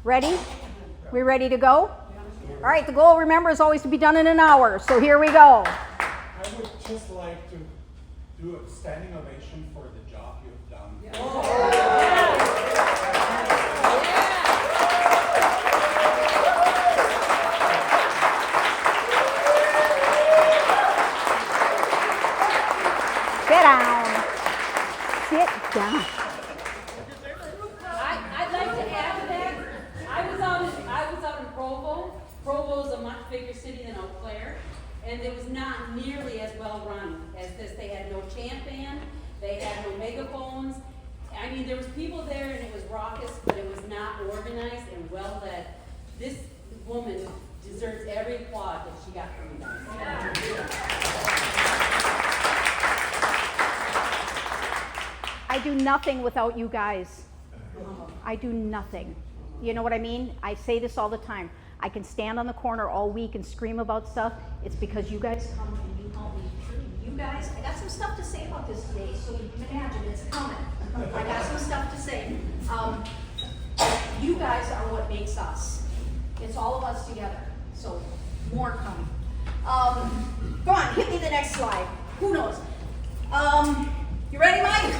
Ready? We ready to go? All right, the goal, remember, is always to be done in an hour. So here we go. I would just like to do a standing ovation for the job you've done. Sit down. Sit down. I'd like to add to that. I was out in Provo. Provo is a much bigger city than Eau Claire, and it was not nearly as well run as this. They had no chant band. They had no megaphones. I mean, there was people there, and it was raucous, but it was not organized and well led. This woman deserves every applaud that she got from you guys. I do nothing without you guys. I do nothing. You know what I mean? I say this all the time. I can stand on the corner all week and scream about stuff. It's because you guys come and you help me. You guys, I got some stuff to say about this today, so you can imagine it's coming. I got some stuff to say. You guys are what makes us. It's all of us together. So more coming. Go on, hit me the next slide. Who knows? You ready, Mike?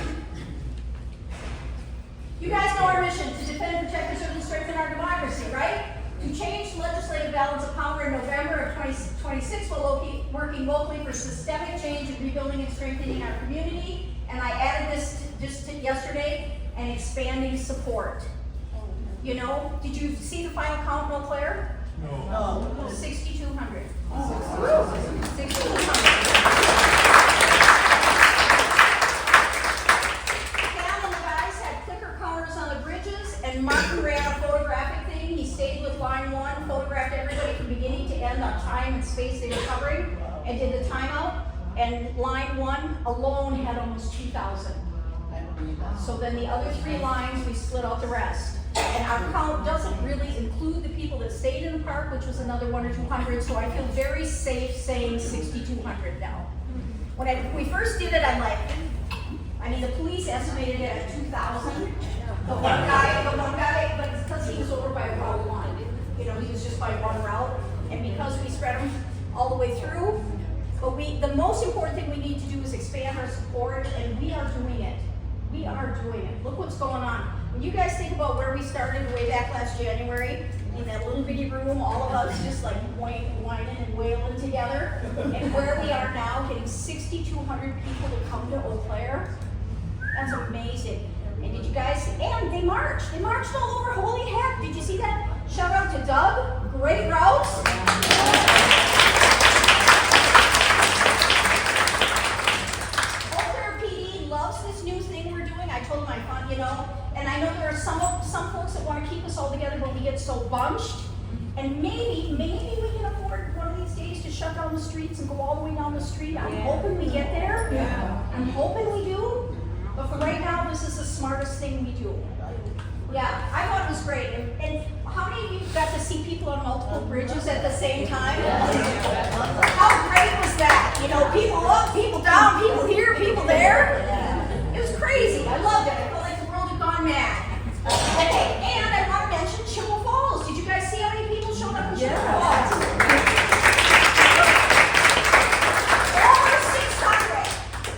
You guys know our mission to defend and protect, preserve, and strengthen our democracy, right? To change the legislative balance of power in November of 2026 while working locally for systemic change and rebuilding and strengthening our community. And I added this just yesterday, and expanding support. You know, did you see the final count in Eau Claire? No. 6,200. 6,200. Martin ran a photographic thing. He stayed with line 1, photographed everybody from beginning to end on time and space they were covering, and did the timeout. And line 1 alone had almost 2,000. So then the other 3 lines, we split out the rest. And our count doesn't really include the people that stayed in the park, which was another 100 or 200. So I feel very safe saying 6,200 now. When we first did it, the police estimated it at 2,000. The one guy, but it's because he was over by Route 1. You know, he was just by one route. And because we spread them all the way through, but the most important thing we need to do is expand our support, and we are doing it. We are doing it. Look what's going on. When you guys think about where we started way back last January, in that little bitty room, all of us just like whining and wailing together, and where we are now, getting 6,200 people to come to Eau Claire, that's amazing. And did you guys, and they marched all over, holy heck, did you see that? Shout out to Doug, great route. Eau Claire PD loves this new thing we're doing. I told them and I know there are some folks that want to keep us all together, but we get so bunched. And maybe we can afford one of these days to shut down the streets and go all the way down the street. I'm hoping we get there. Yeah. I'm hoping we do. But for right now, this is the smartest thing we do. Yeah, I thought it was great. And how many of you got to see people on multiple bridges at the same time? How great was that? You know, people up, people down, people here, people there. It was crazy. I loved it. I felt like the world had gone mad. Okay, and I want to mention Chippewa Falls. Did you guys see how many people showed up in Chippewa Falls? Over 600.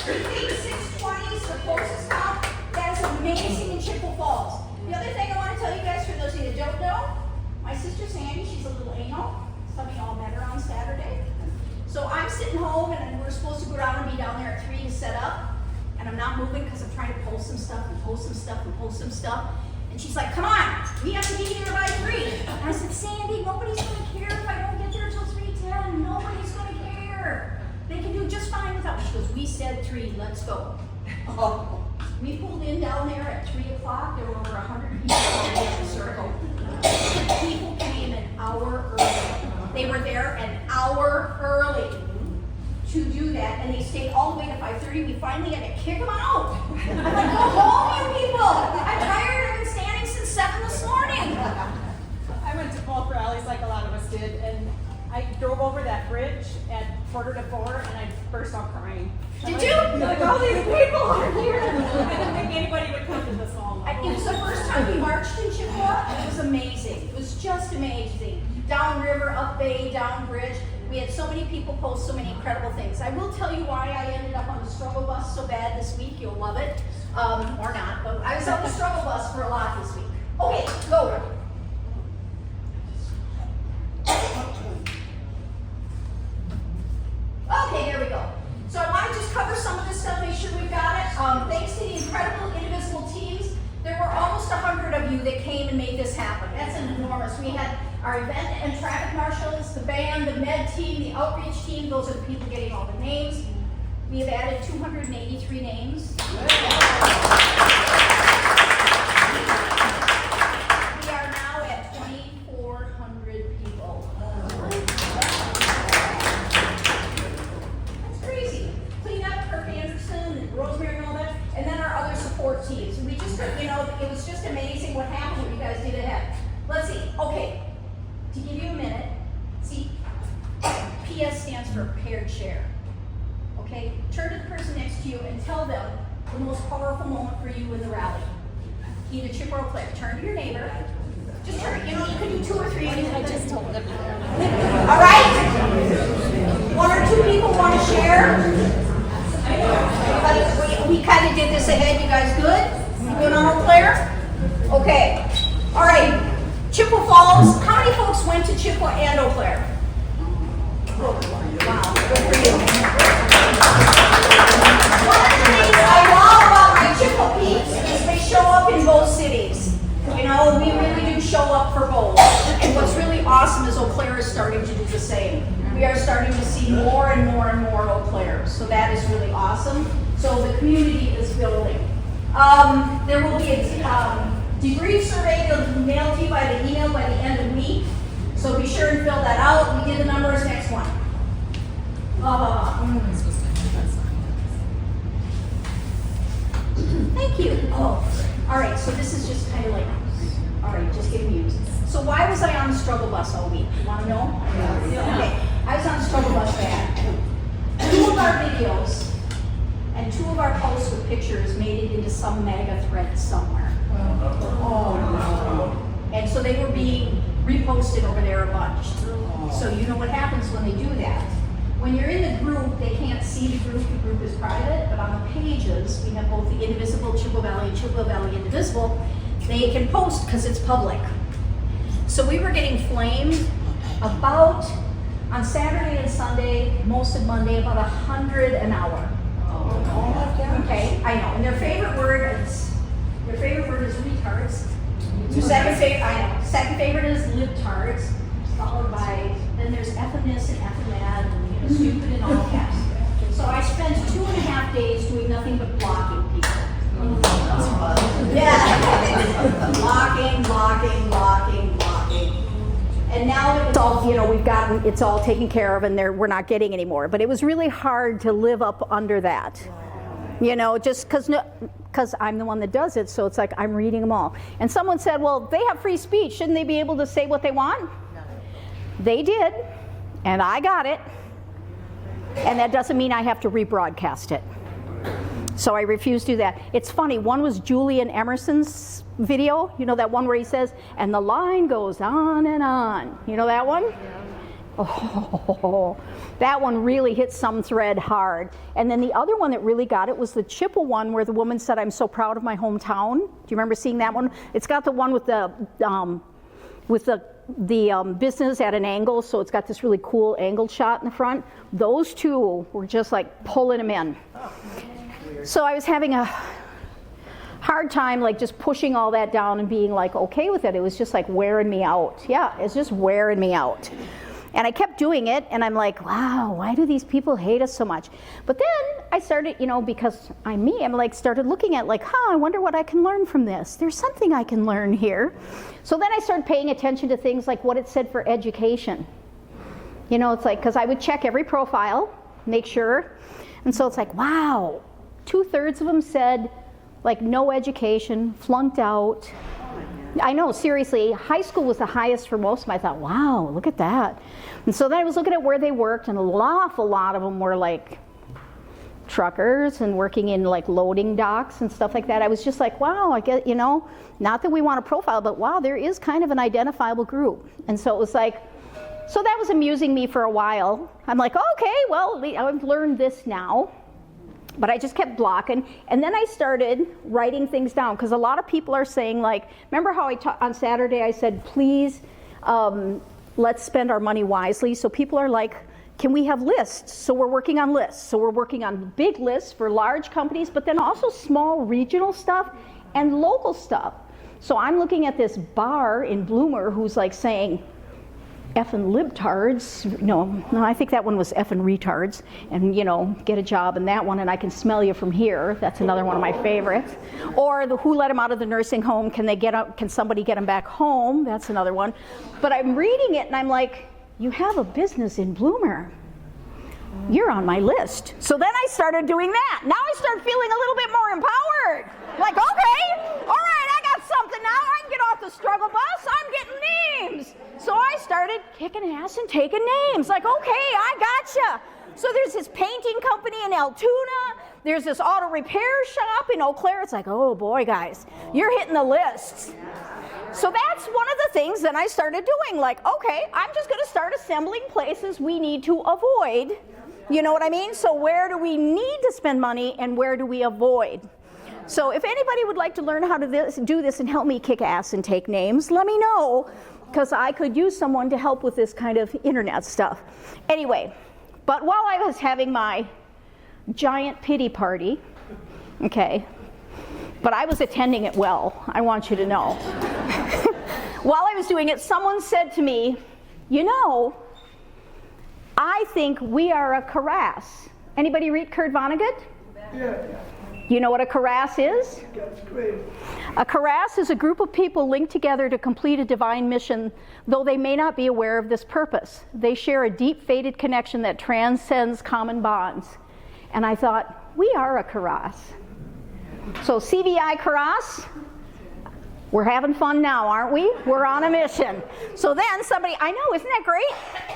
We think 620 is the closest count. That is amazing in Chippewa Falls. The other thing I want to tell you guys, for those of you that don't know, my sister Sandy, she's a little anal. Some of y'all met her on Saturday. So I'm sitting home, and we're supposed to go down and be down there at 3 to set up. And I'm not moving because I'm trying to post some stuff and post some stuff and post some stuff. And she's like, come on, we have to be here by 3. And I said, Sandy, nobody's going to care if I don't get there until 3:10. Nobody's going to care. They can do just fine without me. She goes, we said 3, let's go. We pulled in down there at 3 o'clock. There were over 100 people in the circle. People came an hour early. They were there an hour early to do that, and they stayed all the way to 5:30. We finally had to kick them out. I'm like, go home, you people. I'm tired. I've been standing since 7 this morning. I went to both rallies like a lot of us did, and I drove over that bridge at 3:45, and I burst out crying. Did you? Like, all these people are here. I didn't think anybody would come to this long. It was the first time we marched in Chippewa, and it was amazing. amazing. Downriver, up bay, down bridge. We had so many people post so many incredible things. I will tell you why I ended up on the struggle bus so bad this week. You'll love it. Or not, but I was on the struggle bus for a lot this week. Okay, go. Okay, there we go. So I want to just cover some of this stuff, make sure we've got it. Thanks to the incredible Indivisible teams, there were almost 100 of you that came and made this happen. That's enormous. We had our event and traffic marshals, the band, the med team, the outreach team. Those are the people getting all the names. We have added 283 names. We are now at 2,400 people. That's crazy. Cleanup, Kirk Anderson, and Rosemary and all that, and then our other support teams. We just, it was just amazing what happened when you guys did it. Let's see. Okay, to give you a minute. See, PS stands for paired share. Okay, turn to the person next to you and tell them the most powerful moment for you in the rally. Either chip or click. Turn to your neighbor. Just turn. You can do 2 or 3. I just told them. All right. 1 or 2 people want to share. We kind of did this ahead. You guys good? You good on Eau Claire? Okay. All right. Chippewa Falls. How many folks went to Chippewa and Eau Claire? Wow. Good for you. One of the things I love about my Chippewa peeps is they show up in both cities. We really do show up for both. And what's really awesome is Eau Claire is starting to do the same. We are starting to see more and more and more Eau Claire. So that is really awesome. So the community is building. There will be a debrief survey that will be mailed to you by the email by the end of the week. So be sure and fill that out. We did the numbers. Next one. Thank you. Oh, all right. So this is just kind of like, all right, just get used. So why was I on the struggle bus all week? You want to know? Okay. I was on the struggle bus bad. 2 of our videos and 2 of our posts with pictures made it into some mega thread somewhere. Oh. And so they were being reposted over there a bunch. So you know what happens when they do that. When you're in the group, they can't see the group is private, but on the pages, we have both the Indivisible, Chippewa Valley, and Chippewa Valley Indivisible. They can post because it's public. So we were getting flamed about, on Saturday and Sunday, most of Monday, about 100 an hour. Okay, I know. And their favorite word is retards. Second favorite is libtards, followed by, then there's effeminous and effeminad, and stupid and all caps. So I spent 2.5 days doing nothing but blocking people. Yeah. blocking. And now that it's all, it's all taken care of and we're not getting any more. But it was really hard to live up under that. Just because I'm the one that does it, so it's like I'm reading them all. And someone said, well, they have free speech. Shouldn't they be able to say what they want? No. They did, and I got it. And that doesn't mean I have to rebroadcast it. So I refuse to do that. It's funny, one was Julian Emerson's video, that one where he says, and the line goes on and on. You know that one? Yeah. Oh, that one really hit some thread hard. And then the other one that really got it was the Chippewa one where the woman said, I'm so proud of my hometown. Do you remember seeing that one? It's got the one with the business at an angle, so it's got this really cool angled shot in the front. Those 2 were just like pulling them in. So I was having a hard time like just pushing all that down and being like okay with it. It was just like wearing me out. Yeah, it's just wearing me out. And I kept doing it, and I'm like, wow, why do these people hate us so much? But then I started, because I'm me, started looking at I wonder what I can learn from this. There's something I can learn here. So then I started paying attention to things like what it said for education. It's like, because I would check every profile, make sure. And so it's like, wow, 2/3 of them said, no education, flunked out. I know, seriously, high school was the highest for most of them. I thought, wow, look at that. And so then I was looking at where they worked, and an awful lot of them were truckers and working in like loading docks and stuff like that. I was just like, wow, I get, not that we want to profile, but wow, there is kind of an identifiable group. And so it was like, so that was amusing me for a while. I'm like, okay, well, I've learned this now. But I just kept blocking. And then I started writing things down, because a lot of people are saying, like, remember how on Saturday I said, please, let's spend our money wisely. So people are like, can we have lists? So we're working on lists. So we're working on big lists for large companies, but then also small regional stuff and local stuff. So I'm looking at this bar in Bloomer who's like saying, effing libtards. No, I think that one was effing retards. And, get a job in that one, and I can smell you from here. That's another one of my favorites. Or the who let him out of the nursing home? Can somebody get him back home? That's another one. But I'm reading it and I'm like, you have a business in Bloomer. You're on my list. So then I started doing that. Now I start feeling a little bit more empowered. Like, okay, all right, I got something now. I can get off the struggle bus. I'm getting names. So I started kicking ass and taking names. Like, okay, I gotcha. So there's this painting company in Altoona. There's this auto repair shop in Eau Claire. It's like, oh boy, guys, you're hitting the lists. So that's one of the things that I started doing. Like, okay, I'm just going to start assembling places we need to avoid. You know what I mean? So where do we need to spend money and where do we avoid? So if anybody would like to learn how to do this and help me kick ass and take names, let me know, because I could use someone to help with this kind of internet stuff. Anyway, but while I was having my giant pity party, okay, but I was attending it well, I want you to know. While I was doing it, someone said to me, I think we are a karass. Anybody read Kurt Vonnegut? Yeah. You know what a karass is? That's great. A karass is a group of people linked together to complete a divine mission, though they may not be aware of this purpose. They share a deep, fated connection that transcends common bonds. And I thought, we are a karass. So CVI karass, we're having fun now, aren't we? We're on a mission. So then I know, isn't that great?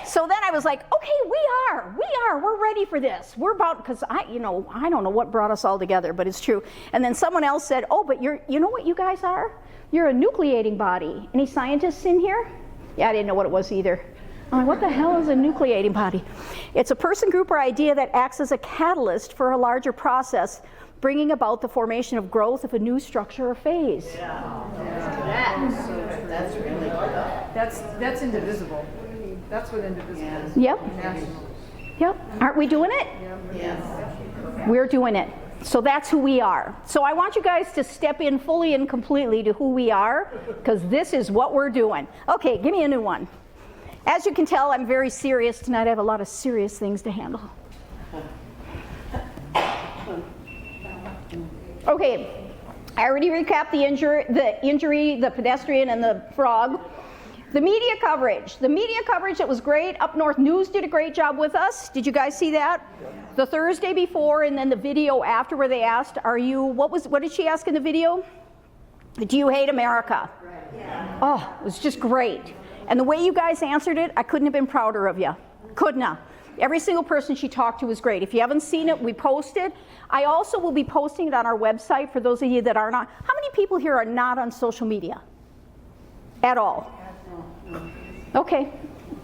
So then I was like, okay, we're ready for this. We're about, because I don't know what brought us all together, but it's true. And then someone else said, oh, but you know what you guys are? You're a nucleating body. Any scientists in here? Yeah, I didn't know what it was either. I'm like, what the hell is a nucleating body? It's a person, group, or idea that acts as a catalyst for a larger process, bringing about the formation of growth of a new structure or phase. That's really good. That's indivisible. That's what indivisible is. Yep. National. Yep. Aren't we doing it? Yes. We're doing it. So that's who we are. So I want you guys to step in fully and completely to who we are, because this is what we're doing. Okay, give me a new one. As you can tell, I'm very serious tonight. I have a lot of serious things to handle. Okay, I already recapped the injury, the pedestrian, and the frog. The media coverage. The media coverage, it was great. Up North News did a great job with us. Did you guys see that? The Thursday before and then the video after where they asked, what did she ask in the video? Do you hate America? Yeah. Oh, it was just great. And the way you guys answered it, I couldn't have been prouder of you. Couldn't have. Every single person she talked to was great. If you haven't seen it, we posted. I also will be posting it on our website for those of you that are not. How many people here are not on social media? At all? Okay.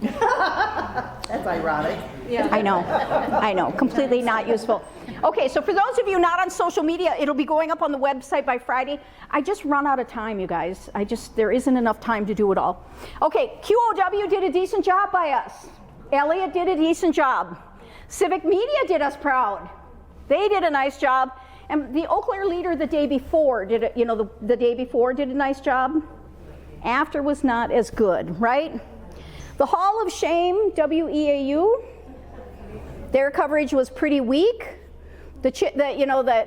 That's ironic. Yeah. I know, completely not useful. Okay, so for those of you not on social media, it'll be going up on the website by Friday. I just run out of time, you guys. There isn't enough time to do it all. Okay, QOW did a decent job by us. Elliot did a decent job. Civic Media did us proud. They did a nice job. And the Eau Claire leader the day before did a nice job. After was not as good, right? The Hall of Shame, WEAU, their coverage was pretty weak. The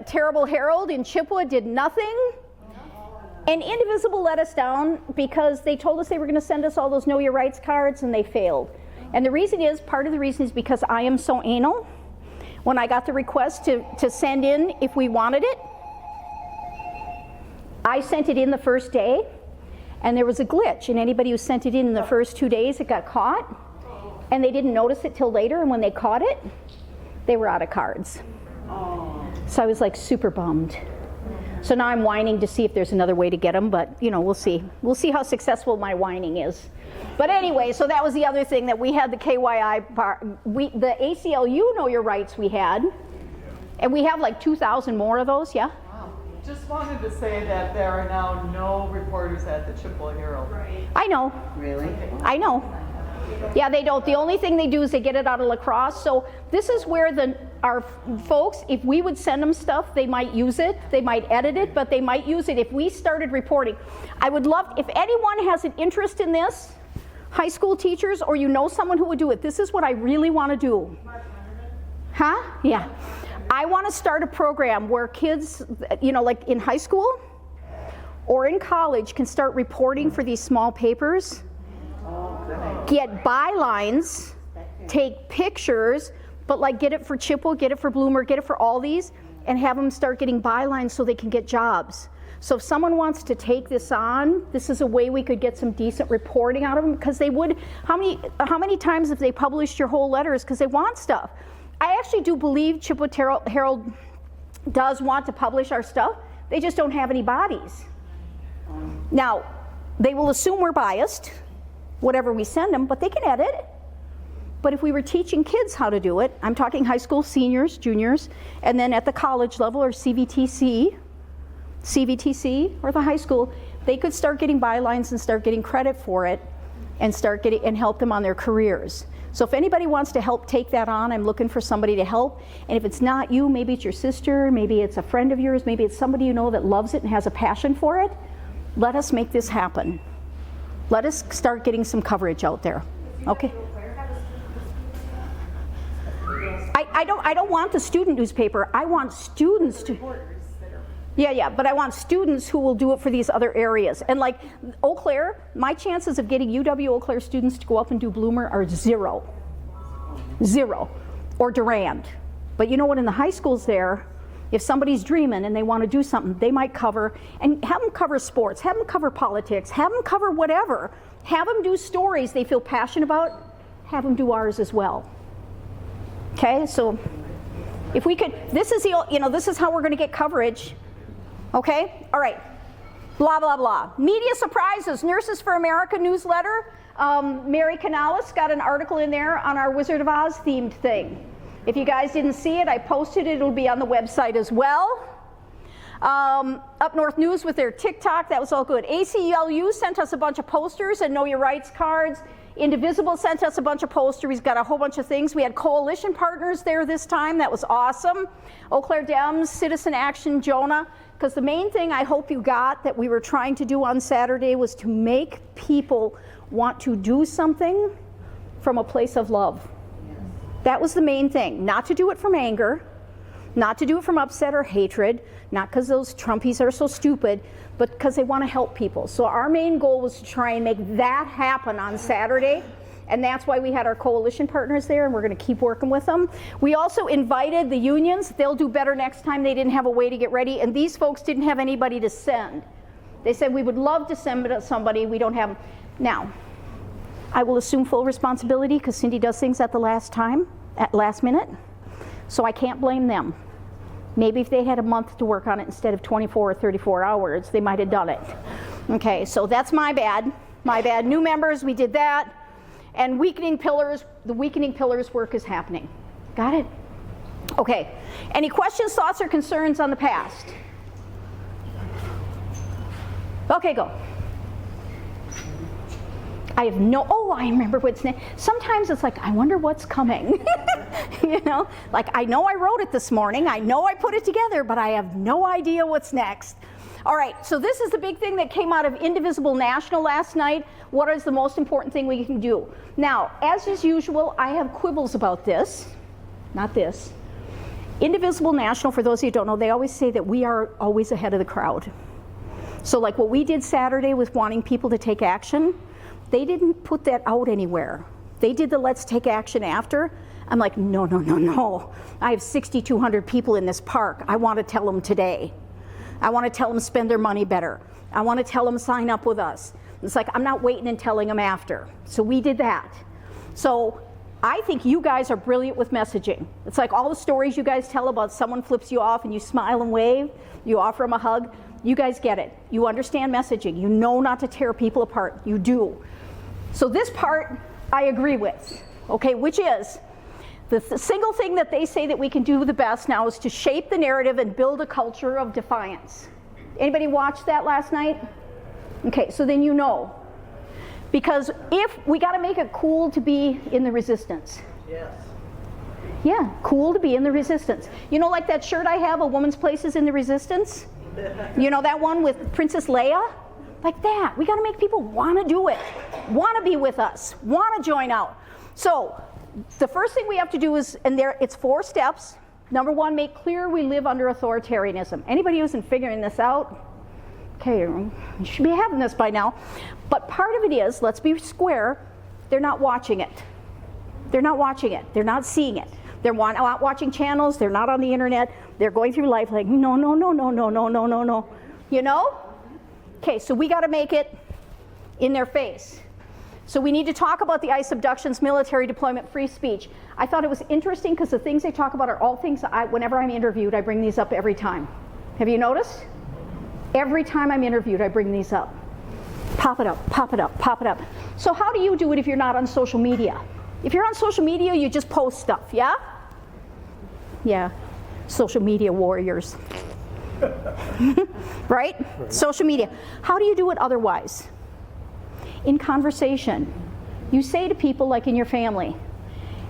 Terrible Herald in Chippewa did nothing. And Indivisible let us down because they told us they were going to send us all those Know Your Rights cards and they failed. And part of the reason is because I am so anal. When I got the request to send in if we wanted it, I sent it in the first day. And there was a glitch, and anybody who sent it in the first 2 days, it got caught, and they didn't notice it till later, and when they caught it, they were out of cards. So I was like super bummed. So now I'm whining to see if there's another way to get them, but you know, we'll see. We'll see how successful my whining is. But anyway, so that was the other thing that we had the KYI part, the ACLU Know Your Rights we had, and we have like 2,000 more of those, yeah? Wow. Just wanted to say that there are now no reporters at the Chippewa Herald. Right. I know. Really? I know. Yeah, they don't. The only thing they do is they get it out of lacrosse. So this is where our folks, if we would send them stuff, they might use it, they might edit it, but they might use it if we started reporting. I would love, if anyone has an interest in this, high school teachers, or you know someone who would do it, this is what I really want to do. Huh? Yeah. I want to start a program where kids, you know, like in high school or in college, can start reporting for these small papers. Get bylines, take pictures, but like get it for Chippewa, get it for Bloomer, get it for all these, and have them start getting bylines so they can get jobs. So if someone wants to take this on, this is a way we could get some decent reporting out of them, because they would, how many times have they published your whole letters because they want stuff? I actually do believe Chippewa Herald does want to publish our stuff, they just don't have any bodies. Now, they will assume we're biased, whatever we send them, but they can edit. But if we were teaching kids how to do it, I'm talking high school seniors, juniors, and then at the college level or CVTC or the high school, they could start getting bylines and start getting credit for it and start getting and help them on their careers. So if anybody wants to help take that on, I'm looking for somebody to help. And if it's not you, maybe it's your sister, maybe it's a friend of yours, maybe it's somebody you know that loves it and has a passion for it, let us make this happen. Let us start getting some coverage out there. Okay? I don't want the student newspaper. I want students to. Yeah, but I want students who will do it for these other areas. And like Eau Claire, my chances of getting UW Eau Claire students to go up and do Bloomer are 0. Or Durand. But you know what, in the high schools there, if somebody's dreaming and they want to do something, they might cover, and have them cover sports, have them cover politics, have them cover whatever. Have them do stories they feel passionate about, have them do ours as well. Okay, so if we could, this is how we're going to get coverage. Okay, all right, blah, blah, blah. Media surprises, Nurses for America newsletter. Mary Canales got an article in there on our Wizard of Oz themed thing. If you guys didn't see it, I posted it. It'll be on the website as well. Up North News with their TikTok, that was all good. ACLU sent us a bunch of posters and Know Your Rights cards. Indivisible sent us a bunch of posters. He's got a whole bunch of things. We had coalition partners there this time. That was awesome. Eau Claire Dems, Citizen Action, Jonah. Because the main thing I hope you got that we were trying to do on Saturday was to make people want to do something from a place of love. That was the main thing. Not to do it from anger, not to do it from upset or hatred, not because those Trumpies are so stupid, but because they want to help people. So our main goal was to try and make that happen on Saturday, and that's why we had our coalition partners there, and we're going to keep working with them. We also invited the unions. They'll do better next time. They didn't have a way to get ready, and these folks didn't have anybody to send. They said, we would love to send somebody. We don't have them. Now, I will assume full responsibility because Cindy does things at the last minute, so I can't blame them. Maybe if they had a month to work on it instead of 24 or 34 hours, they might have done it. Okay, so that's my bad. My bad. New members, we did that. And weakening pillars, the weakening pillars work is happening. Got it? Okay. Any questions, thoughts, or concerns on the past? Okay, go. I have no, I remember what's next. Sometimes it's like, I wonder what's coming. You know, like I know I wrote it this morning, I know I put it together, but I have no idea what's next. All right, so this is the big thing that came out of Indivisible National last night. What is the most important thing we can do? Now, as is usual, I have quibbles about this, not this. Indivisible National, for those of you who don't know, they always say that we are always ahead of the crowd. So like what we did Saturday with wanting people to take action, they didn't put that out anywhere. They did the let's take action after. I'm like, no. I have 6,200 people in this park. I want to tell them today. I want to tell them spend their money better. I want to tell them sign up with us. It's like, I'm not waiting and telling them after. So we did that. So I think you guys are brilliant with messaging. It's like all the stories you guys tell about someone flips you off and you smile and wave, you offer them a hug. You guys get it. You understand messaging. You know not to tear people apart. You do. So this part I agree with, okay, which is the single thing that they say that we can do the best now is to shape the narrative and build a culture of defiance. Anybody watch that last night? Okay, so then you know. Because if we got to make it cool to be in the resistance. Yes. Yeah, cool to be in the resistance. You know, like that shirt I have, A Woman's Place is in the Resistance? You know that one with Princess Leia? Like that. We got to make people want to do it, want to be with us, want to join out. So the first thing we have to do is, and there it's 4 steps. Number 1, make clear we live under authoritarianism. Anybody who isn't figuring this out? Okay, you should be having this by now. But part of it is, let's be square, they're not watching it. They're not watching it. They're not seeing it. They're not watching channels. They're not on the internet. They're going through life like, no, no, no, no, no, no, no, no, no. You know? Okay, so we got to make it in their face. So we need to talk about the ICE abductions, military deployment, free speech. I thought it was interesting because the things they talk about are all things whenever I'm interviewed, I bring these up every time. Have you noticed? Every time I'm interviewed, I bring these up. Pop it up, pop it up, pop it up. So how do you do it if you're not on social media? If you're on social media, you just post stuff, yeah? Yeah, social media warriors. Right? Social media. How do you do it otherwise? In conversation. You say to people like in your family,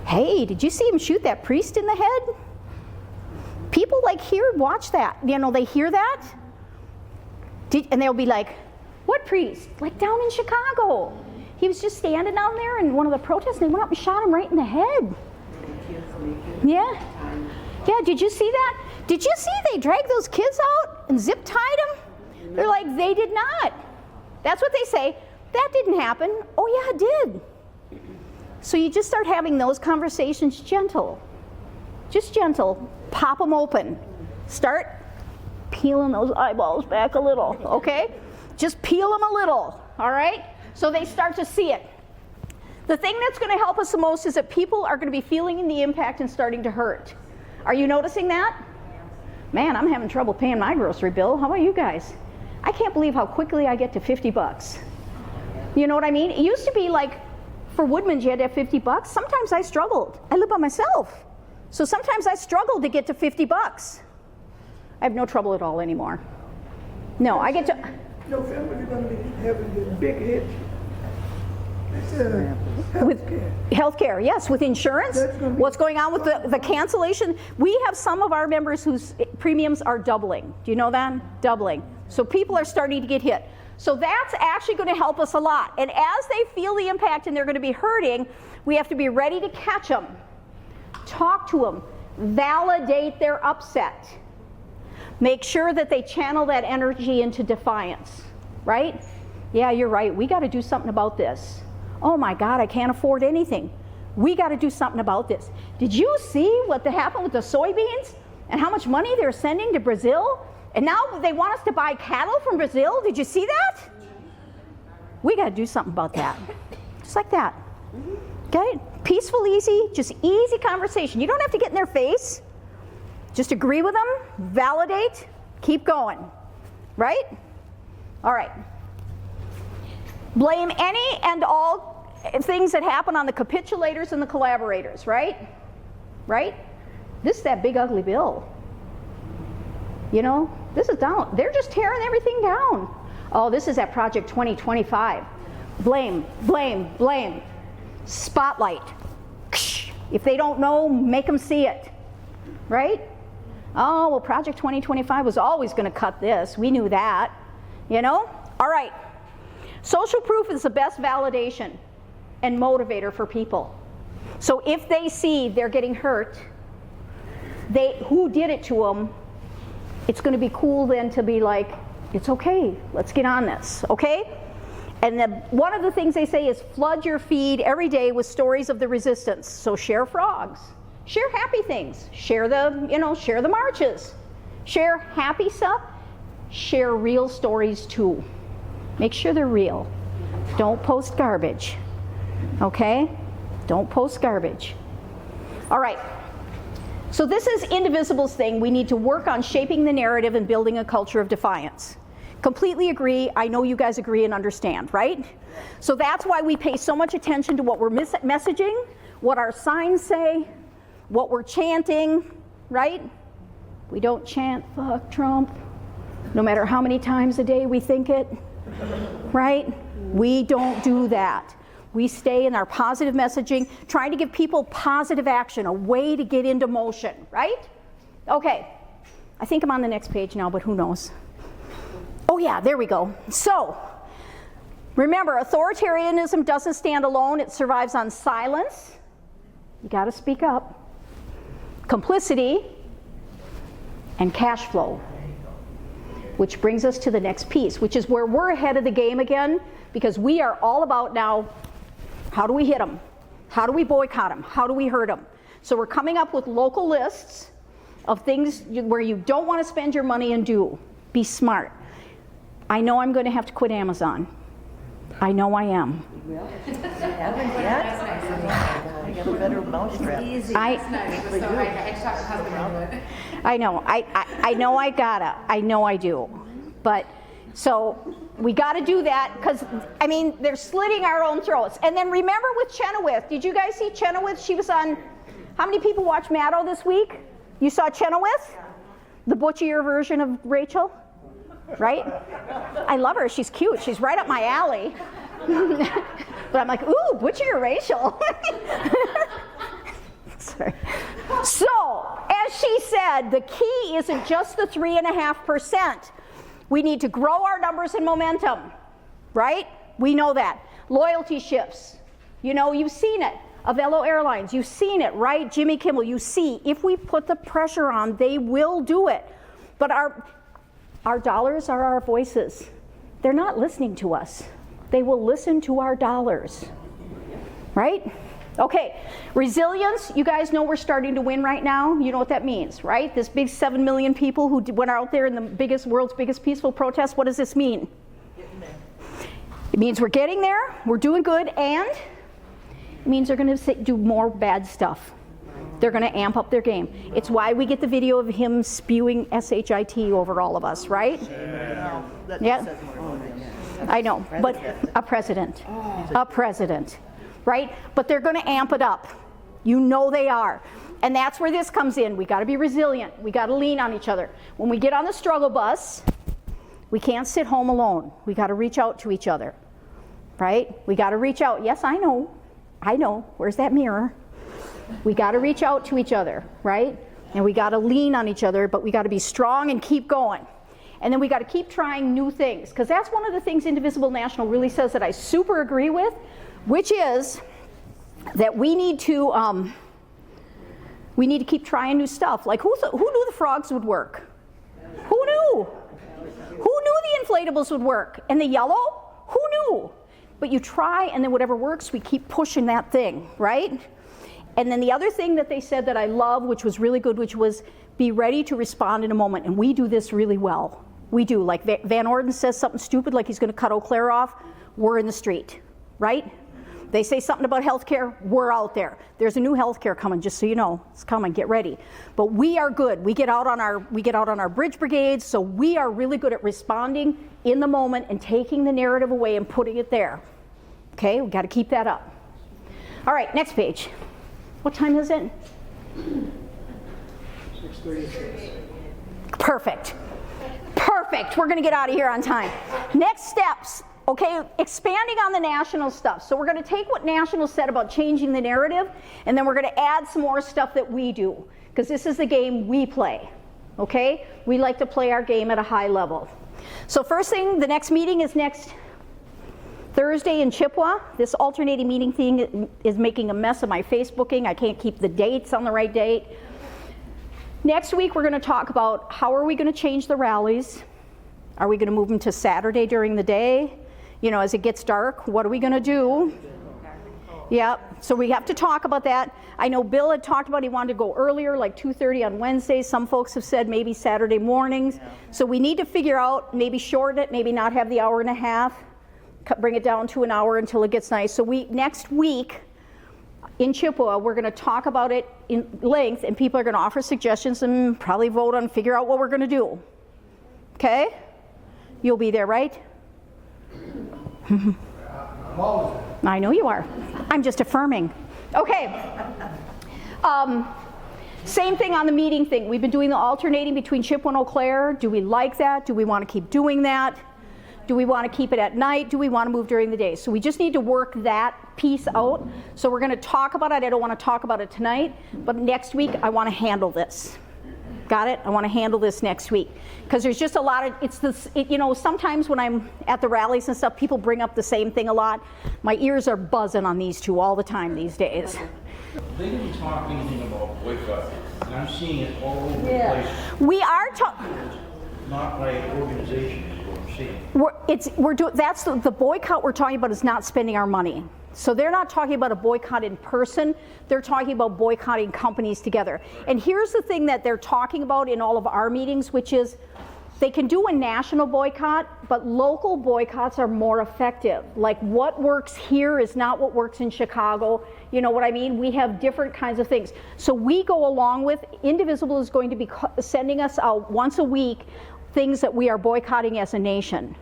hey, did you see him shoot that priest in the head? People like watch that. You know, they hear that. And they'll be like, what priest? Like down in Chicago. He was just standing down there in one of the protests and they went up and shot him right in the head. Yeah. Yeah, did you see that? Did you see they dragged those kids out and zip tied them? They're like, they did not. That's what they say. That didn't happen. Oh yeah, it did. So you just start having those conversations gentle. Just gentle. Pop them open. Start peeling those eyeballs back a little, okay? Just peel them a little, all right? So they start to see it. The thing that's going to help us the most is that people are going to be feeling the impact and starting to hurt. Are you noticing that? Man, I'm having trouble paying my grocery bill. How about you guys? I can't believe how quickly I get to 50 bucks. You know what I mean? It used to be like, for Woodman's, you had to have 50 bucks. Sometimes I struggled. I live by myself. So sometimes I struggled to get to 50 bucks. I have no trouble at all anymore. No, I get to... Your family's going to be having this big hit. With healthcare, yes, with insurance. What's going on with the cancellation? We have some of our members whose premiums are doubling. Do you know that? Doubling. So people are starting to get hit. So that's actually going to help us a lot. And as they feel the impact and they're going to be hurting, we have to be ready to catch them, talk to them, validate their upset. Make sure that they channel that energy into defiance, right? Yeah, you're right. We got to do something about this. Oh my God, I can't afford anything. We got to do something about this. Did you see what happened with the soybeans and how much money they're sending to Brazil? And now they want us to buy cattle from Brazil. Did you see that? We got to do something about that. Just like that. Okay? Peaceful, easy, just easy conversation. You don't have to get in their face. Just agree with them, validate, keep going, right? All right. Blame any and all things that happen on the capitulators and the collaborators, right? Right? This is that big ugly bill. You know, this is down. They're just tearing everything down. Oh, this is at Project 2025. Blame, blame, blame. Spotlight. If they don't know, make them see it, right? Oh, well, Project 2025 was always going to cut this. We knew that, you know? All right. Social proof is the best validation and motivator for people. So if they see they're getting hurt, who did it to them, it's going to be cool then to be like, it's okay, let's get on this, okay? And then one of the things they say is flood your feed every day with stories of the resistance. So share frogs. Share happy things. Share the marches. Share happy stuff. Share real stories too. Make sure they're real. Don't post garbage. Okay? Don't post garbage. All right. So this is Indivisible's thing. We need to work on shaping the narrative and building a culture of defiance. Completely agree. I know you guys agree and understand, right? So that's why we pay so much attention to what we're messaging, what our signs say, what we're chanting, right? We don't chant, fuck Trump, no matter how many times a day we think it, right? We don't do that. We stay in our positive messaging, trying to give people positive action, a way to get into motion, right? Okay, I think I'm on the next page now, but who knows? Oh yeah, there we go. So, remember, authoritarianism doesn't stand alone. It survives on silence. You gotta speak up. Complicity and cash flow. Which brings us to the next piece, which is where we're ahead of the game again, because we are all about now, how do we hit them? How do we boycott them? How do we hurt them? So we're coming up with local lists of things where you don't want to spend your money and do. Be smart. I know I'm going to have to quit Amazon. I know I am. Haven't yet? I got a better mousetrap. I know. I know I gotta. I know I do. But so we got to do that because, I mean, they're slitting our own throats. And then remember with Chenoweth, did you guys see Chenoweth? She was on, how many people watched Maddow this week? You saw Chenoweth? The butchier version of Rachel, right? I love her. She's cute. She's right up my alley. But I'm like, ooh, butchier Rachel. Sorry. So, as she said, the key isn't just the 3.5%. We need to grow our numbers and momentum, right? We know that. Loyalty shifts. You know, you've seen it. Avello Airlines, you've seen it, right? Jimmy Kimmel, you see, if we put the pressure on, they will do it. But our dollars are our voices. They're not listening to us. They will listen to our dollars, right? Okay, resilience, you guys know we're starting to win right now. You know what that means, right? This big 7 million people who went out there in the world's biggest peaceful protest, what does this mean? It means we're getting there, we're doing good, and it means they're going to do more bad stuff. They're going to amp up their game. It's why we get the video of him spewing SHIT over all of us, right? Yeah. I know, but a president, right? But they're going to amp it up. You know they are. And that's where this comes in. We got to be resilient. We got to lean on each other. When we get on the struggle bus, we can't sit home alone. We got to reach out to each other, right? We got to reach out. Yes, I know. Where's that mirror? We got to reach out to each other, right? And we got to lean on each other, but we got to be strong and keep going. And then we got to keep trying new things, because that's one of the things Indivisible National really says that I super agree with, which is that we need to keep trying new stuff. Like who knew the frogs would work? Who knew? Who knew the inflatables would work? And the yellow? Who knew? But you try, and then whatever works, we keep pushing that thing, right? And then the other thing that they said that I love, which was really good, which was be ready to respond in a moment. And we do this really well. We do. Like Van Orden says something stupid, like he's going to cut Eau Claire off, we're in the street, right? They say something about healthcare, we're out there. There's a new healthcare coming, just so you know. It's coming, get ready. But we are good. We get out on our bridge brigades, so we are really good at responding in the moment and taking the narrative away and putting it there. Okay, we got to keep that up. All right, next page. What time is it? 6:36. Perfect. We're going to get out of here on time. Next steps. Okay, expanding on the national stuff. So we're going to take what national said about changing the narrative, and then we're going to add some more stuff that we do, because this is the game we play. Okay? We like to play our game at a high level. So first thing, the next meeting is next Thursday in Chippewa. This alternating meeting thing is making a mess of my Facebooking. I can't keep the dates on the right date. Next week we're going to talk about how are we going to change the rallies. Are we going to move them to Saturday during the day? You know, as it gets dark, what are we going to do? Yeah, so we have to talk about that. I know Bill had talked about he wanted to go earlier, like 2:30 on Wednesdays. Some folks have said maybe Saturday mornings. So we need to figure out, maybe shorten it, maybe not have the hour and a half, bring it down to an hour until it gets nice. So next week, in Chippewa. We're going to talk about it in length, and people are going to offer suggestions and probably vote on, figure out what we're going to do. Okay? You'll be there, right? I know you are. I'm just affirming. Okay. Same thing on the meeting thing. We've been doing the alternating between Chippewa and Eau Claire. Do we like that? Do we want to keep doing that? Do we want to keep it at night? Do we want to move during the day? So we just need to work that piece out. So we're going to talk about it. I don't want to talk about it tonight, but next week I want to handle this. Got it? I want to handle this next week. Because there's just a lot of, it's this, you know, sometimes when I'm at the rallies and stuff, people bring up the same thing a lot. My ears are buzzing on these two all the time these days. They didn't talk anything about boycott, and I'm seeing it all over the place. We are talking. Not by organization is what I'm seeing. That's the boycott we're talking about is not spending our money. So they're not talking about a boycott in person, they're talking about boycotting companies together. And here's the thing that they're talking about in all of our meetings, which is they can do a national boycott, but local boycotts are more effective. Like what works here is not what works in Chicago. You know what I mean? We have different kinds of things. So we go along with, Indivisible is going to be sending us out once a week things that we are boycotting as a nation.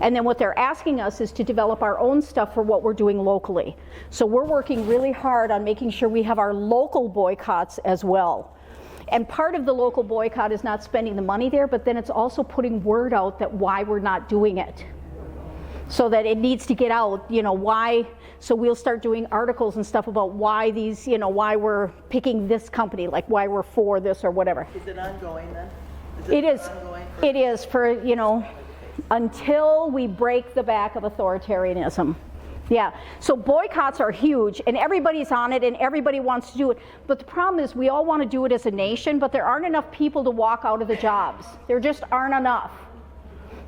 And then what they're asking us is to develop our own stuff for what we're doing locally. So we're working really hard on making sure we have our local boycotts as well. And part of the local boycott is not spending the money there, but then it's also putting word out that why we're not doing it. So that it needs to get out, you know, why, so we'll start doing articles and stuff about why these, you know, why we're picking this company, like why we're for this or whatever. Is it ongoing then? It is for, you know, until we break the back of authoritarianism. Yeah, so boycotts are huge, and everybody's on it, and everybody wants to do it. But the problem is we all want to do it as a nation, but there aren't enough people to walk out of the jobs. There just aren't enough.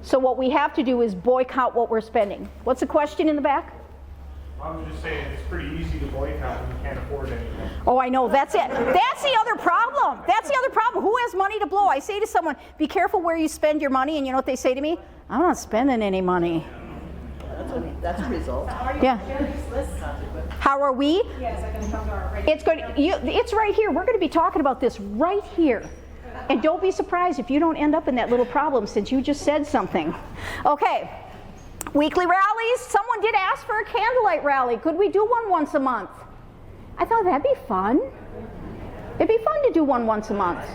So what we have to do is boycott what we're spending. What's the question in the back? I was just saying, it's pretty easy to boycott when you can't afford anything. Oh, I know, that's it. That's the other problem. That's the other problem. Who has money to blow? I say to someone, be careful where you spend your money, and you know what they say to me? I'm not spending any money. That's a result. Yeah. How are we? Yes, I can come to our radio. It's going. It's right here. We're going to be talking about this right here. And don't be surprised if you don't end up in that little problem since you just said something. Okay. Weekly rallies. Someone did ask for a candlelight rally. Could we do one once a month? I thought that'd be fun. It'd be fun to do one once a month.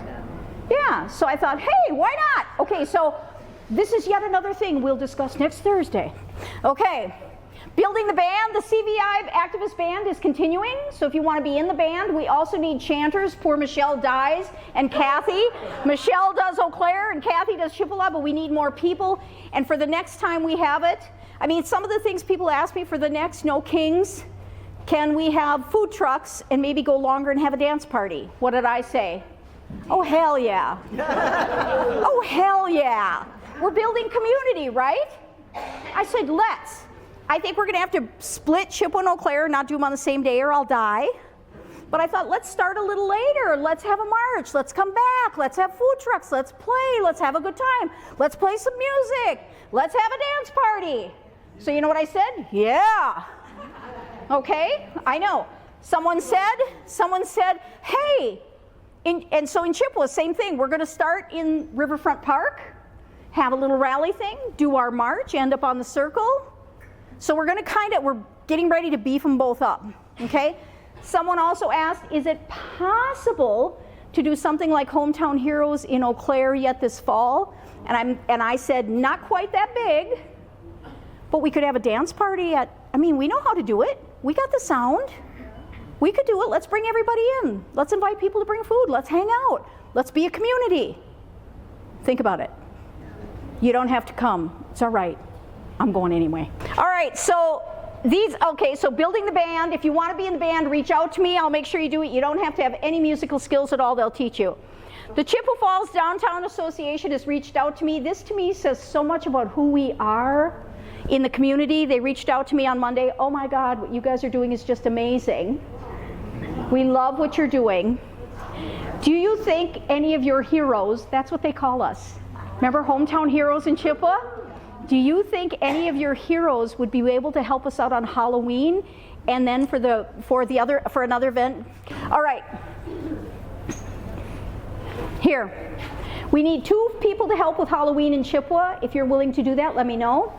Yeah. So I thought, hey, why not? Okay. So this is yet another thing we'll discuss next Thursday. Okay. Building the band, the CVI activist band is continuing, so if you want to be in the band, we also need chanters. Poor Michelle dies, and Kathy. Michelle does Eau Claire, and Kathy does Chippewa, but we need more people. And for the next time we have it, I mean, some of the things people ask me for the next No Kings, can we have food trucks and maybe go longer and have a dance party? What did I say? Oh, hell yeah. Oh, hell yeah. We're building community, right? I said, let's. I think we're going to have to split Chippewa and Eau Claire and not do them on the same day or I'll die. But I thought, let's start a little later. Let's have a march. Let's come back. Let's have food trucks. Let's play. Let's have a good time. Let's play some music. Let's have a dance party. So you know what I said? Yeah. Okay, I know. Someone said, hey. And so in Chippewa, same thing. We're going to start in Riverfront Park, have a little rally thing, do our march, end up on the circle. So we're going to we're getting ready to beef them both up, okay? Someone also asked, is it possible to do something like Hometown Heroes in Eau Claire yet this fall? And I said, not quite that big, but we could have a dance party we know how to do it. We got the sound. We could do it. Let's bring everybody in. Let's invite people to bring food. Let's hang out. Let's be a community. Think about it. You don't have to come. It's all right. I'm going anyway. All right, so so building the band. If you want to be in the band, reach out to me. I'll make sure you do it. You don't have to have any musical skills at all. They'll teach you. The Chippewa Falls Downtown Association has reached out to me. This to me says so much about who we are in the community. They reached out to me on Monday. Oh my God, what you guys are doing is just amazing. We love what you're doing. Do you think any of your heroes, that's what they call us. Remember Hometown Heroes in Chippewa? do you think any of your heroes would be able to help us out on Halloween, and then for another event? All right. Here, we need 2 people to help with Halloween in Chippewa. If you're willing to do that, let me know.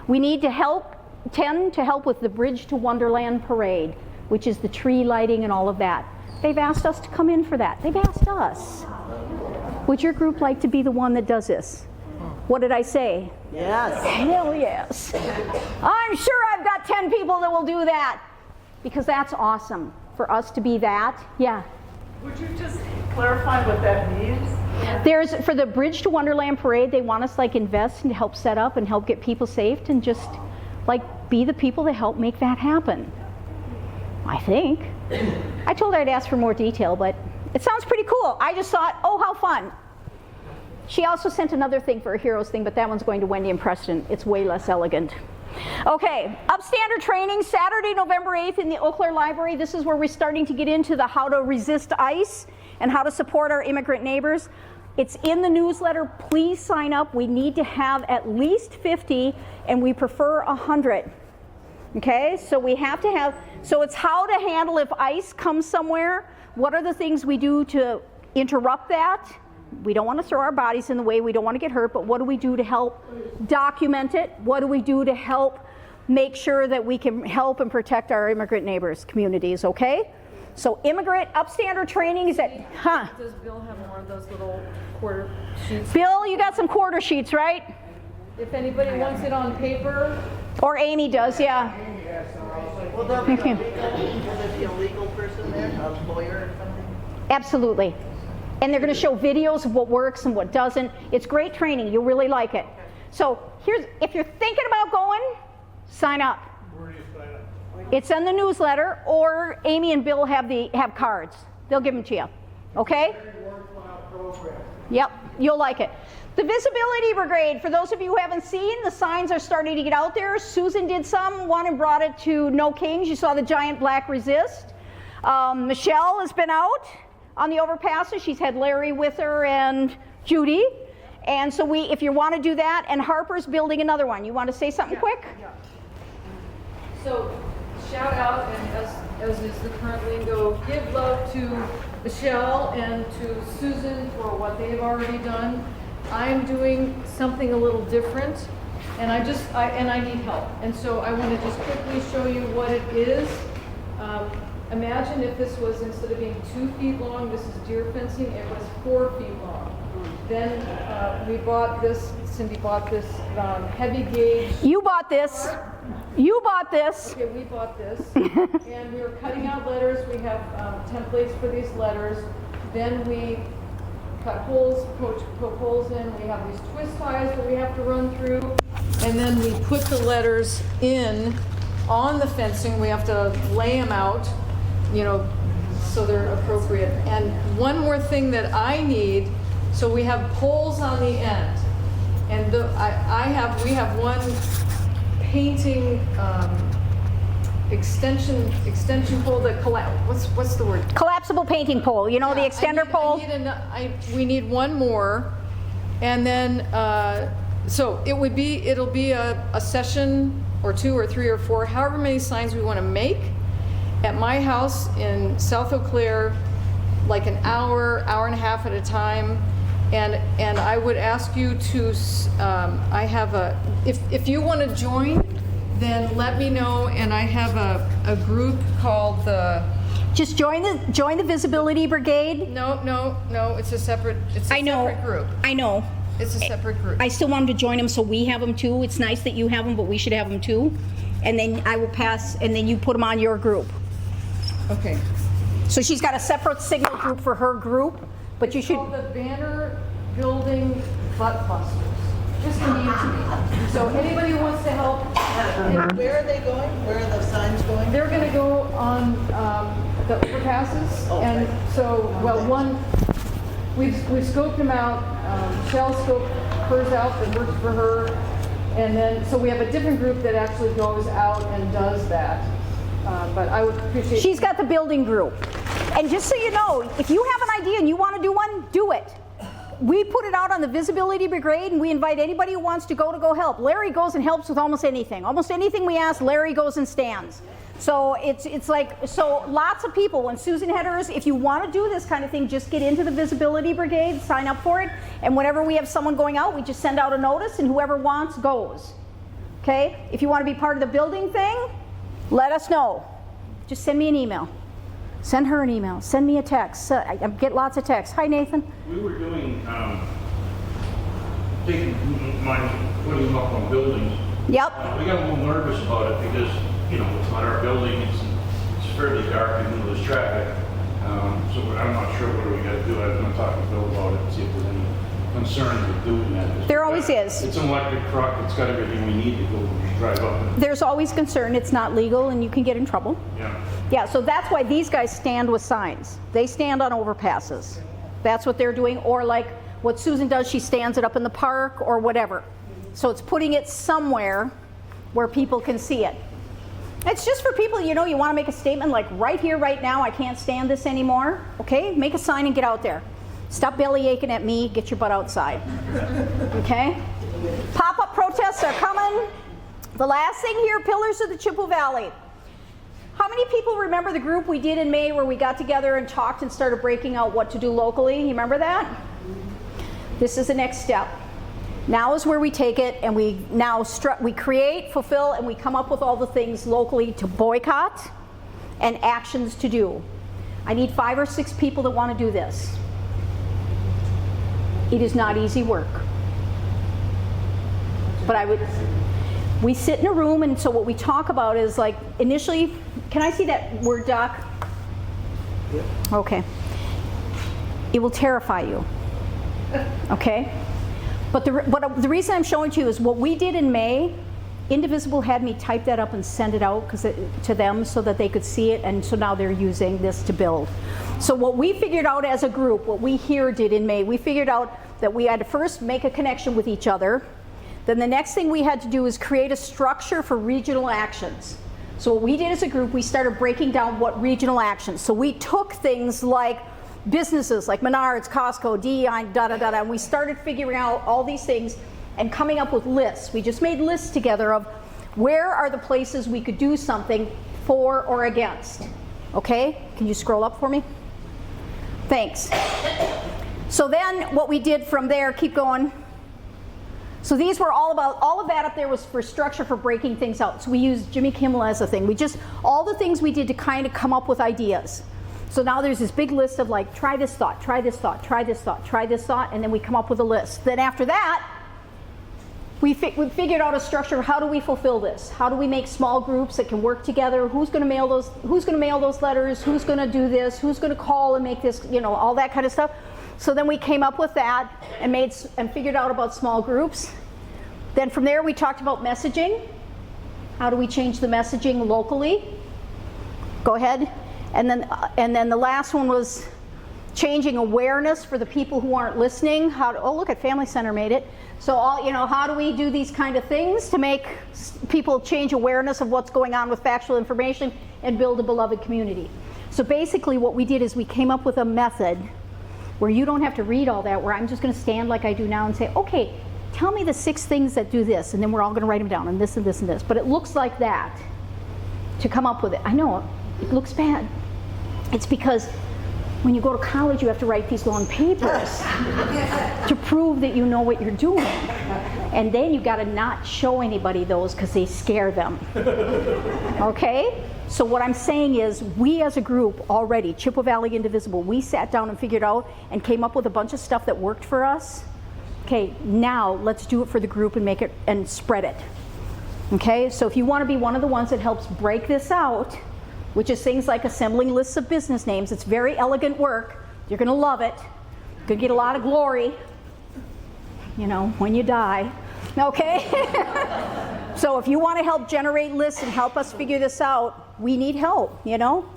We need to help 10 to help with the Bridge to Wonderland parade, which is the tree lighting and all of that. They've asked us to come in for that. They've asked us. Would your group like to be the one that does this? What did I say? Yes. Hell yes. I'm sure I've got 10 people that will do that, because that's awesome for us to be that. Yeah. Would you just clarify what that means? There's, for the Bridge to Wonderland parade, they want us like invest and help set up and help get people safe and just like be the people that help make that happen. I think. I told her I'd ask for more detail, but it sounds pretty cool. I just thought, oh, how fun. She also sent another thing for a heroes thing, but that one's going to Wendy and Preston. It's way less elegant. Okay, upstander training, Saturday, November 8th in the Eau Claire Library. This is where we're starting to get into the how to resist ICE and how to support our immigrant neighbors. It's in the newsletter. Please sign up. We need to have at least 50, and we prefer 100. Okay, so we have to have, so it's how to handle if ICE comes somewhere. What are the things we do to interrupt that? We don't want to throw our bodies in the way. We don't want to get hurt, but what do we do to help document it? What do we do to help make sure that we can help and protect our immigrant neighbors, communities, okay? So immigrant upstander training is at, Does Bill have more of those little quarter sheets? Bill, you got some quarter sheets, right? If anybody wants it on paper. Or Amy does, yeah. Will there be a legal person there, a lawyer or something? Absolutely. And they're going to show videos of what works and what doesn't. It's great training. You'll really like it. So here's, if you're thinking about going, sign up. Where do you sign up? It's in the newsletter, or Amy and Bill have cards. They'll give them to you. Okay? Yep, you'll like it. The Visibility Brigade, for those of you who haven't seen, the signs are starting to get out there. Susan did one and brought it to No Kings. You saw the giant black resist. Michelle has been out on the overpasses. She's had Larry with her and Judy. And so if you want to do that, and Harper's building another one. You want to say something quick? Yeah. So, shout out, and as is the current lingo, give love to Michelle and to Susan for what they've already done. I'm doing something a little different, and I need help. And so I want to just quickly show you what it is. Imagine if this was, instead of being 2 feet long, this is deer fencing, it was 4 feet long. Then we bought this, Cindy bought this heavy gauge. You bought this. You bought this. Okay, we bought this. And we were cutting out letters. We have templates for these letters. Then we cut holes, poke holes in. We have these twist ties that we have to run through. And then we put the letters in on the fencing. We have to lay them out, so they're appropriate. And one more thing that I need, so we have poles on the end. And we have one painting extension pole that what's the word? Collapsible painting pole, the extender pole. We need one more, and then so it'll be a session or 2 or 3 or 4, however many signs we want to make at my house in South Eau Claire, like an hour and a half at a time. And I would ask you to, I have if you want to join, then let me know. And I have a group called the. Just join the Visibility Brigade. No, it's a separate. Separate group. I know. It's a separate group. I still want them to join them, so we have them too. It's nice that you have them, but we should have them too. And then I will pass, and then you put them on your group. Okay. So she's got a separate signal group for her group, but you It's should. called the Banner Building Butt Busters. Just to me. So anybody who wants to help. Where are they going? Where are the signs going? They're going to go on the overpasses, and so we've scoped them out. Michelle scoped hers out that works for her, and then so we have a different group that actually goes out and does that. But I would appreciate. She's got the building group, and just so you know, if you have an idea and you want to do one, do it. we put it out on the visibility brigade, and we invite anybody who wants to go help. Larry goes and helps with almost anything. Almost anything we ask, Larry goes and stands. So it's like, so lots of people, when Susan had hers, if you want to do this kind of thing, just get into the visibility brigade, sign up for it, and whenever we have someone going out, we just send out a notice, and whoever wants goes. Okay? If you want to be part of the building thing, let us know. Just send me an email. Send her an email. Send me a text. I get lots of texts. Hi, Nathan. We were doing, taking money, putting them up on buildings. Yep. We got a little nervous about it because, you know, it's not our building, it's fairly dark and there's traffic. So I'm not sure what we gotta do. I was gonna talk to Bill about it and see if there's any concerns with doing that. There always is. It's an electric truck, it's got everything we need to go drive up in. There's always concern. It's not legal and you can get in trouble. Yeah. Yeah, so that's why these guys stand with signs. They stand on overpasses. That's what they're doing. Or like what Susan does, she stands it up in the park or whatever. So it's putting it somewhere where people can see it. It's just for people, you know, you want to make a statement like right here, right now, I can't stand this anymore. Okay, make a sign and get out there. Stop belly aching at me, get your butt outside. Okay? Pop-up protests are coming. The last thing here, Pillars of the Chippewa Valley. How many people remember the group we did in May where we got together and talked and started breaking out what to do locally? You remember that? This is the next step. Now is where we take it and we now we create, fulfill, and we come up with all the things locally to boycott and actions to do. I need 5 or 6 people that want to do this. It is not easy work. But we sit in a room, and so what we talk about is like initially, can I see that Word doc? Yep. Okay. It will terrify you. Okay? But the reason I'm showing to you is what we did in May. Indivisible had me type that up and send it out to them so that they could see it, and so now they're using this to build. So what we figured out as a group, what we here did in May, we figured out that we had to first make a connection with each other. Then the next thing we had to do is create a structure for regional actions. So what we did as a group, we started breaking down what regional actions. So we took things like businesses like Menards, Costco, DEI, and we started figuring out all these things and coming up with lists. We just made lists together of where are the places we could do something for or against. Okay? Can you scroll up for me? Thanks. So then what we did from there, keep going. So these were all of that up there was for structure for breaking things out. So we used Jimmy Kimmel as a thing. All the things we did to kind of come up with ideas. So now there's this big list of like, try this thought, try this thought, try this thought, try this thought, and then we come up with a list. Then after that, we figured out a structure. How do we fulfill this? How do we make small groups that can work together? Who's going to mail those? Who's going to mail those letters? Who's going to do this? Who's going to call and make this? You know, all that kind of stuff. So then we came up with that and figured out about small groups. Then from there we talked about messaging. How do we change the messaging locally? Go ahead. And then the last one was changing awareness for the people who aren't listening. Oh, look at Family Center made it. So how do we do these kind of things to make people change awareness of what's going on with factual information and build a beloved community? So basically what we did is we came up with a method where you don't have to read all that, where I'm just going to stand like I do now and say, okay, tell me the 6 things that do this, and then we're all going to write them down, and this and this and this. But it looks like that to come up with it. I know, it looks bad. It's because when you go to college, you have to write these long papers to prove that you know what you're doing. And then you got to not show anybody those because they scare them. Okay? So what I'm saying is we as a group already, Chippewa Valley Indivisible, we sat down and figured out and came up with a bunch of stuff that worked for us. Okay, now let's do it for the group and make it and spread it. Okay, so if you want to be one of the ones that helps break this out, which is things like assembling lists of business names, it's very elegant work. You're going to love it. You're going to get a lot of glory, you know, when you die. Okay? So if you want to help generate lists and help us figure this out, we need help, you know?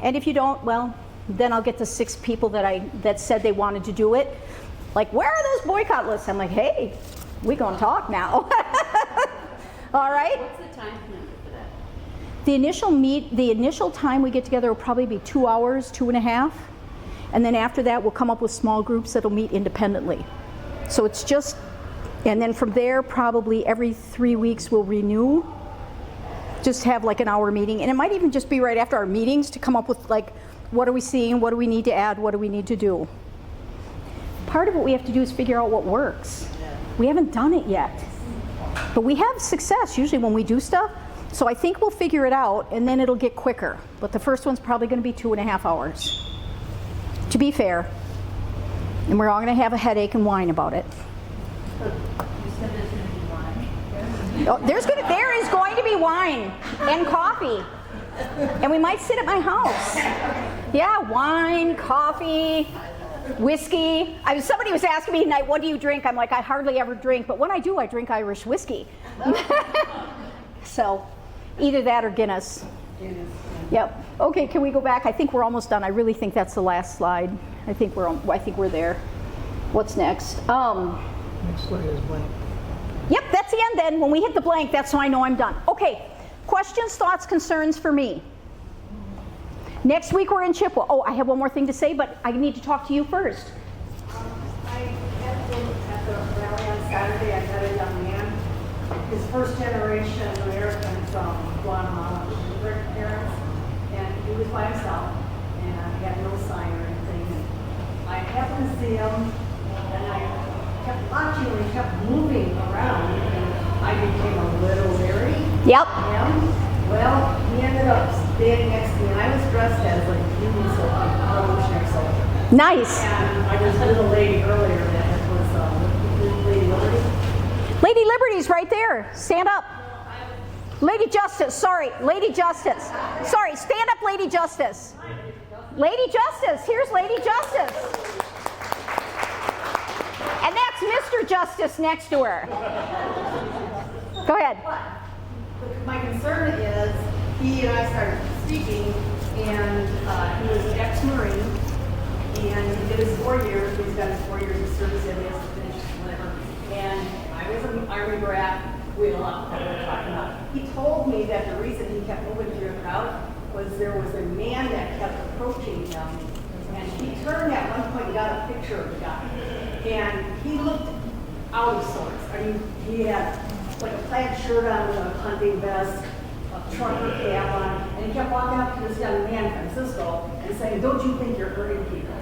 And if you don't, well, then I'll get the 6 people that said they wanted to do it. Like, where are those boycott lists? I'm like, hey, we're going to talk now. All right? What's the time commitment for that? The initial time we get together will probably be 2 hours, 2.5. And then after that, we'll come up with small groups that'll meet independently. So it's just, and then from there, probably every 3 weeks we'll renew. Just have like an hour meeting. And it might even just be right after our meetings to come up with like, what are we seeing? What do we need to add? What do we need to do? Part of what we have to do is figure out what works. We haven't done it yet. But we have success usually when we do stuff. So I think we'll figure it out and then it'll get quicker. But the first one's probably going to be 2.5 hours. To be fair. And we're all going to have a headache and whine about it. Oh, there is going to be wine and coffee. And we might sit at my house. Yeah, wine, coffee, whiskey. Somebody was asking me tonight, what do you drink? I'm like, I hardly ever drink, but when I do, I drink Irish whiskey. So, either that or Guinness. Yep. Okay, can we go back? I think we're almost done. I really think that's the last slide. I think we're there. What's next? Next slide is blank. Yep, that's the end then. When we hit the blank, that's when I know I'm done. Okay, questions, thoughts, concerns for me? Next week we're in Chippewa. Oh, I have one more thing to say, but I need to talk to you first. I had been at the rally on Saturday. I met a young man. His first generation American from Guatemala, immigrant parents, and he was by himself, and he had no sign or anything. And I happened to see him, and I kept watching him. He kept moving around, and I became a little leery. Yep. Well, he ended up standing next to me, and I was dressed as like a Union soldier, revolutionary soldier. Nice. And I was with a lady earlier that was Lady Liberty. Lady Liberty's right there. Stand up. Lady Justice, sorry. Lady Justice. Sorry, stand up, Lady Justice. Lady Justice. Here's Lady Justice. And that's Mr. Justice next to her. Go ahead. But my concern is, he and I started speaking, and he was an ex-Marine, and he did his 4 years. He's got his 4 years of service, and he has to finish whatever. And I was an Army brat. We had a lot that we were talking about. He told me that the reason he kept moving through the crowd was there was a man that kept approaching him, and he turned at one point and got a picture of the guy. And he looked out of sorts. I mean, he had like a plaid shirt on with a hunting vest, a trucker cap on, and he kept walking up to this young man, Francisco, and saying, "Don't you think you're hurting people?"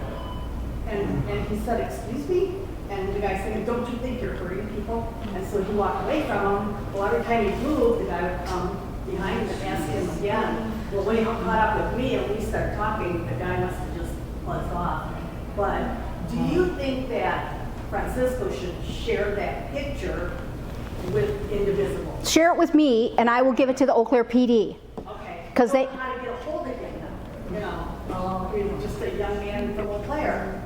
And he said, "Excuse me?" And the guy said, "Don't you think you're hurting people?" And so he walked away from him. Well, every time he moved, the guy would come behind him and ask him again. Well, when he caught up with me and we started talking, the guy must have just buzzed off. But do you think that Francisco should share that picture with Indivisible? Share it with me, and I will give it to the Eau Claire PD. Okay. Because they. How to get a hold of him now? Just a young man from Eau Claire.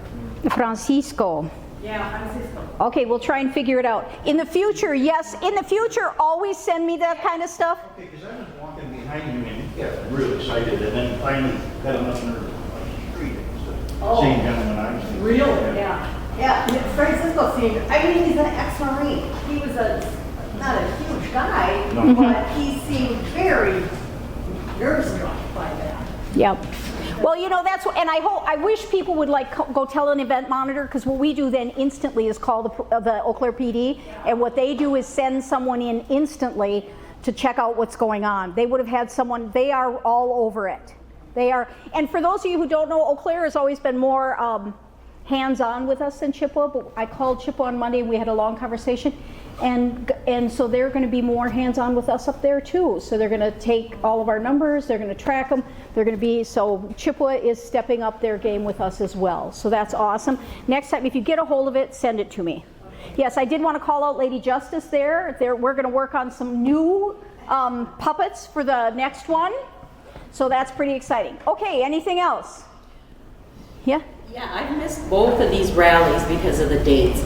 Francisco. Yeah, Francisco. Okay, we'll try and figure it out. In the future, yes, in the future, always send me that kind of stuff. Okay, because I was walking behind him and he got real excited and then finally got enough nerve to cross the street. Same gentleman I was thinking. Really? Yeah. Francisco seemed, I mean, he's an ex-Marine. He was not a huge guy, No. but he seemed very nerve-struck by that. Yep. Well, you know, that's what, and I wish people would like go tell an event monitor, because what we do then instantly is call the Eau Claire PD, and what they do is send someone in instantly to check out what's going on. They would have had someone, they are all over it. They are, and for those of you who don't know, Eau Claire has always been more hands-on with us than Chippewa, but I called Chippewa on Monday and we had a long conversation, and so they're going to be more hands-on with us up there too. So they're going to take all of our numbers, they're going to track them, they're going to be, so Chippewa is stepping up their game with us as well. So that's awesome. Next time, if you get a hold of it, send it to me. Yes, I did want to call out Lady Justice there. We're going to work on some new puppets for the next one. So that's pretty exciting. Okay, anything else? Yeah? Yeah, I've missed both of these rallies because of the dates.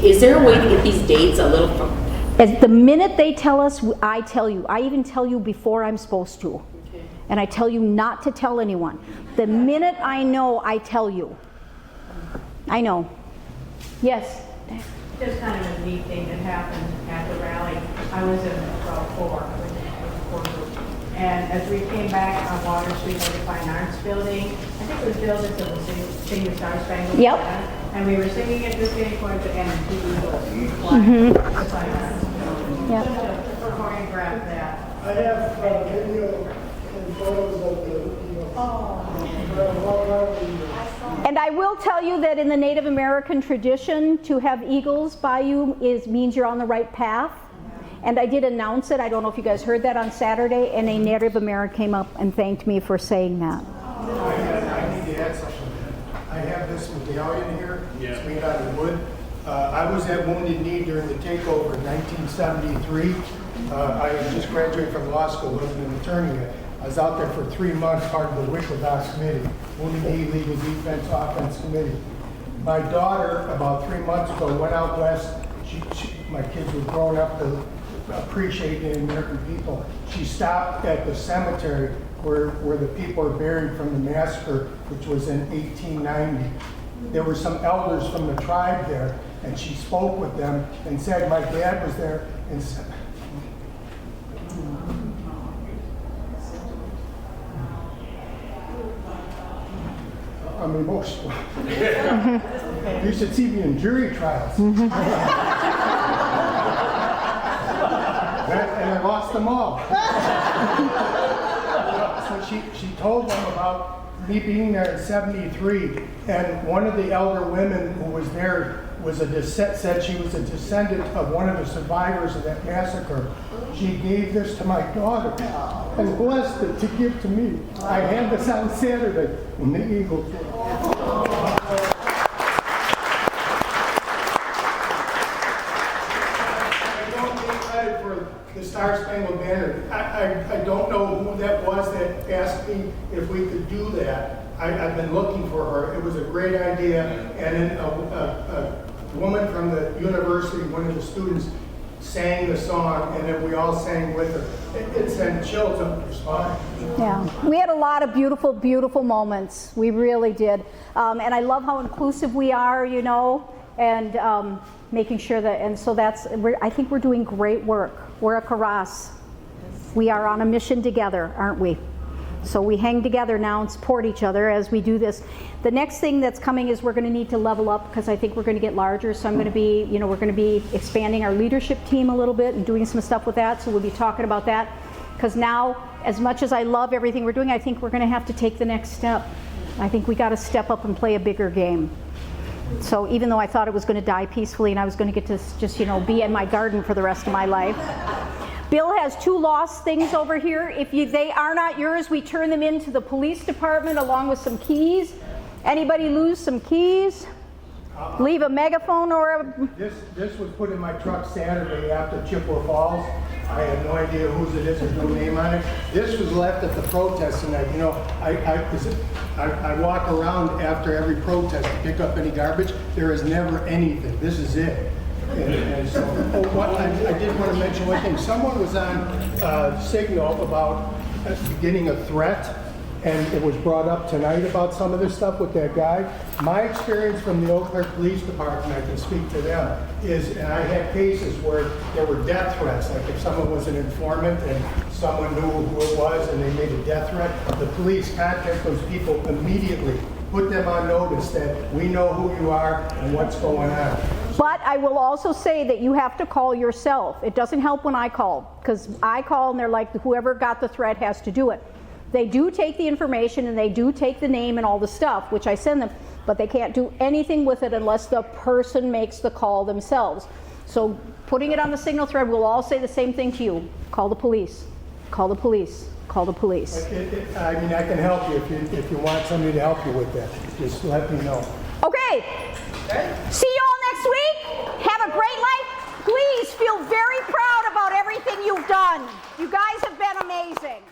Is there a way to get these dates a little from? As the minute they tell us, I tell you. I even tell you before I'm supposed to. Okay. And I tell you not to tell anyone. The minute I know, I tell you. I know. Yes? Just kind of a neat thing that happened at the rally. I was in row 4 with the court group, And as we came back on Water Street, the Fine Arts Building, I think it was built into the Sing the Star Spangled Yep. Banner, and we were singing it just getting towards the end, and people were the Fine Arts Building. Yep. Just to choreograph that. I have video and photos of the, And I will tell you that in the Native American tradition, to have eagles by you means you're on the right path. And I did announce it, I don't know if you guys heard that on Saturday, and a Native American came up and thanked me for saying that. I need to add something. I have this medallion here. It's made out of wood. I was at Wounded Knee during the takeover in 1973. I had just graduated from law school, wasn't an attorney yet. I was out there for 3 months, part of the Wickledots Committee, Wounded Knee Legal Defense Offense Committee. My daughter, about 3 months ago, went out west. My kids were growing up to appreciate the American people. She stopped at the cemetery where the people are buried from the massacre, which was in 1890. There were some elders from the tribe there, and she spoke with them and said, my dad was there, and said, I'm emotional. You should see me in jury trials. And I lost them all. So she told them about me being there in 73, and one of the elder women who was there said she was a descendant of one of the survivors of that massacre. She gave this to my daughter and blessed it to give to me. I had this on Saturday when the Eagles were. I don't take credit for the Star Spangled Banner. I don't know who that was that asked me if we could do that. I've been looking for her. It was a great idea, and then a woman from the university, one of the students, sang the song, and then we all sang with her. It sent chills up your spine. Yeah, we had a lot of beautiful, beautiful moments. We really did. And I love how inclusive we are, you know, and making sure that, and so I think we're doing great work. We're a Karas. We are on a mission together, aren't we? So we hang together now and support each other as we do this. The next thing that's coming is we're going to need to level up because I think we're going to get larger. So I'm going to be, you know, we're going to be expanding our leadership team a little bit and doing some stuff with that. So we'll be talking about that because now, as much as I love everything we're doing, I think we're going to have to take the next step. I think we got to step up and play a bigger game. So even though I thought it was going to die peacefully and I was going to get to just, you know, be in my garden for the rest of my life. Bill has 2 lost things over here. If they are not yours, we turn them into the police department along with some keys. Anybody lose some keys? Leave a megaphone or a... This was put in my truck Saturday after Chippewa Falls. I have no idea whose it is, there's no name on it. This was left at the protest tonight. You know, I walk around after every protest to pick up any garbage. There is never anything. This is it. And so, I did want to mention one thing. Someone was on Signal about getting a threat, and it was brought up tonight about some of this stuff with that guy. My experience from the Eau Claire Police Department, I can speak to them, is, and I had cases where there were death threats, like if someone was an informant and someone knew who it was and they made a death threat, the police contact those people immediately, put them on notice that we know who you are and what's going on. But I will also say that you have to call yourself. It doesn't help when I call, because I call and they're like, whoever got the threat has to do it. They do take the information and they do take the name and all the stuff, which I send them, but they can't do anything with it unless the person makes the call themselves. So putting it on the Signal thread, we'll all say the same thing to you. Call the police. Call the police. Call the police. I mean, I can help you if you want somebody to help you with that. Just let me know. Okay. See you all next week. Have a great life. Please feel very proud about everything you've done. You guys have been amazing.